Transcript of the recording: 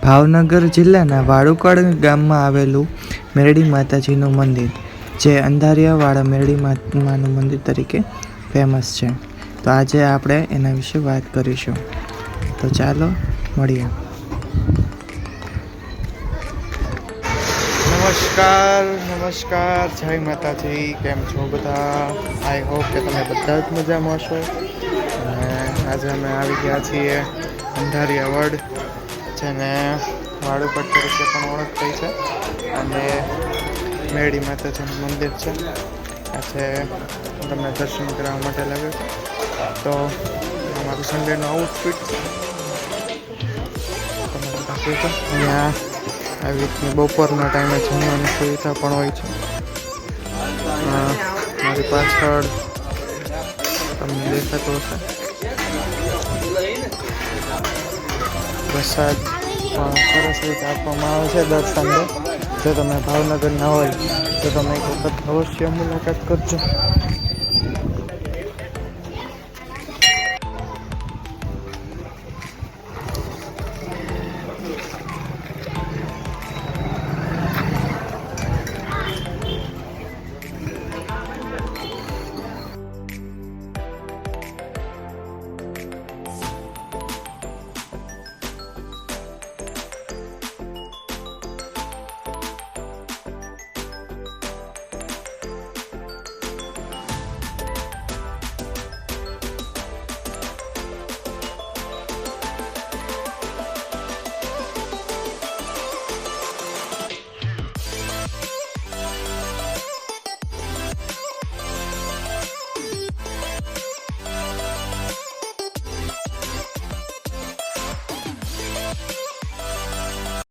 ભાવનગર જિલ્લાના વાળુકડ ગામમાં આવેલું મેરડી માતાજીનું મંદિર, જે અંધારિયાવાળા મેરડી માનું મંદિર તરીકે ફેમસ છે. તો આજે આપણે એના વિશે વાત કરીશું. તો ચાલો મળીએ. નમસ્કાર, જય માતાજી. કેમ છો બધા? આઈ હોપ કે તમે બધા જ મજામાં હશો. અને આજે અમે આવી ગયા છીએ અંધારિયાવડ, જેને વાળુકડ તરીકે પણ ઓળખાય છે, અને મેરડી માતાજીનું મંદિર છે. આજે તમને દર્શન કરવા માટે લાગે તો અમારું સન્ડેનો આઉટફિટ તમે બાકી તો અહીંયા આવી રીતની બપોરના ટાઈમે જમવાની સુવિધા પણ હોય છે. મારી પાછળ તમને દેખાતું હશે વરસાદ પણ સરસ રીતે આપવામાં આવે છે દર સન્ડે. જો તમે ભાવનગરના હોય તો તમે એક વખત અવશ્ય મુલાકાત કરજો.